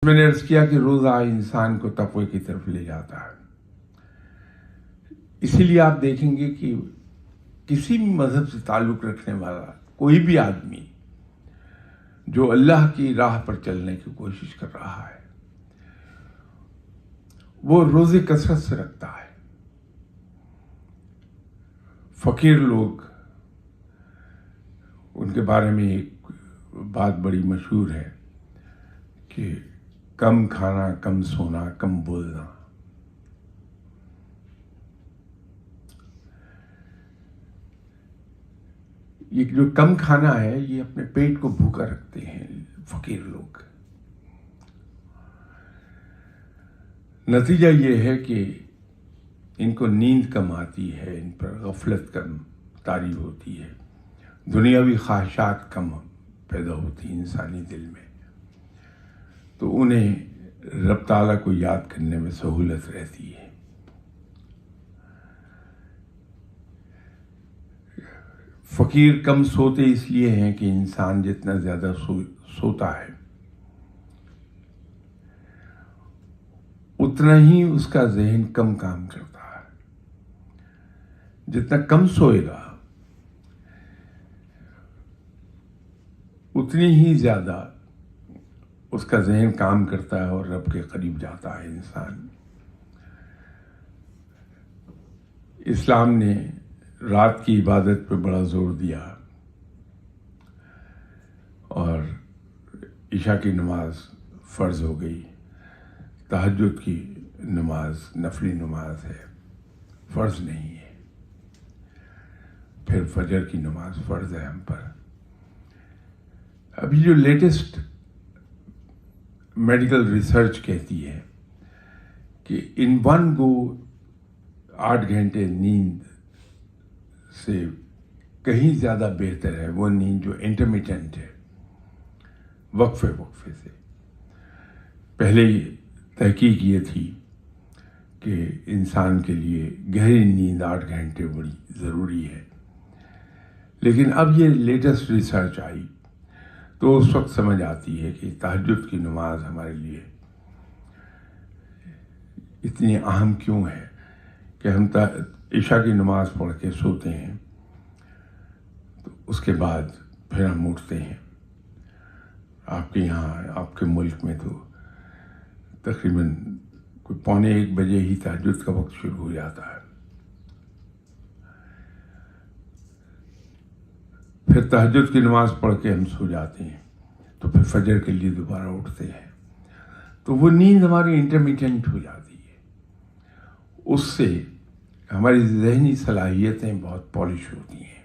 میں نے عرض کیا کہ روزہ انسان کو تقوی کی طرف لے جاتا ہے. اسی لیے آپ دیکھیں گے کہ کسی بھی مذہب سے تعلق رکھنے والا کوئی بھی آدمی جو اللہ کی راہ پر چلنے کی کوشش کر رہا ہے وہ روزے کثرت سے رکھتا ہے. فقیر لوگ، ان کے بارے میں ایک بات بڑی مشہور ہے کہ کم کھانا، کم سونا، کم بولنا. یہ جو کم کھانا ہے یہ اپنے پیٹ کو بھوکا رکھتے ہیں فقیر لوگ. نتیجہ یہ ہے کہ ان کو نیند کم آتی ہے، ان پر غفلت کم طاری ہوتی ہے، دنیاوی خواہشات کم پیدا ہوتی ہیں انسانی دل میں، تو انہیں رب تعالیٰ کو یاد کرنے میں سہولت رہتی ہے. فقیر کم سوتے اس لیے ہیں کہ انسان جتنا زیادہ سوتا ہے اتنا ہی اس کا ذہن کم کام کرتا ہے. جتنا کم سوئے گا اتنی ہی زیادہ اس کا ذہن کام کرتا ہے اور رب کے قریب جاتا ہے انسان. اسلام نے رات کی عبادت پہ بڑا زور دیا اور عشاء کی نماز فرض ہو گئی. تہجد کی نماز نفلی نماز ہے، فرض نہیں ہے. پھر فجر کی نماز فرض ہے ہم پر. ابھی جو لیٹسٹ میڈیکل ریسرچ کہتی ہے کہ ان ون گو 8 گھنٹے نیند سے کہیں زیادہ بہتر ہے وہ نیند جو انٹرمیٹنٹ ہے، وقفے سے. پہلے تحقیق یہ تھی کہ انسان کے لیے گہری نیند 8 گھنٹے بڑی ضروری ہے، لیکن اب یہ لیٹسٹ ریسرچ آئی تو اس وقت سمجھ آتی ہے کہ تہجد کی نماز ہمارے لیے اتنی اہم کیوں ہے کہ ہم عشاء کی نماز پڑھ کے سوتے ہیں تو اس کے بعد پھر ہم اٹھتے ہیں. آپ کے یہاں، آپ کے ملک میں تو تقریباً کوئی 1:45 بجے ہی تہجد کا وقت شروع ہو جاتا ہے. پھر تہجد کی نماز پڑھ کے ہم سو جاتے ہیں تو پھر فجر کے لیے دوبارہ اٹھتے ہیں، تو وہ نیند ہماری انٹرمیٹنٹ ہو جاتی ہے. اس سے ہماری ذہنی صلاحیتیں بہت پالش ہوتی ہیں.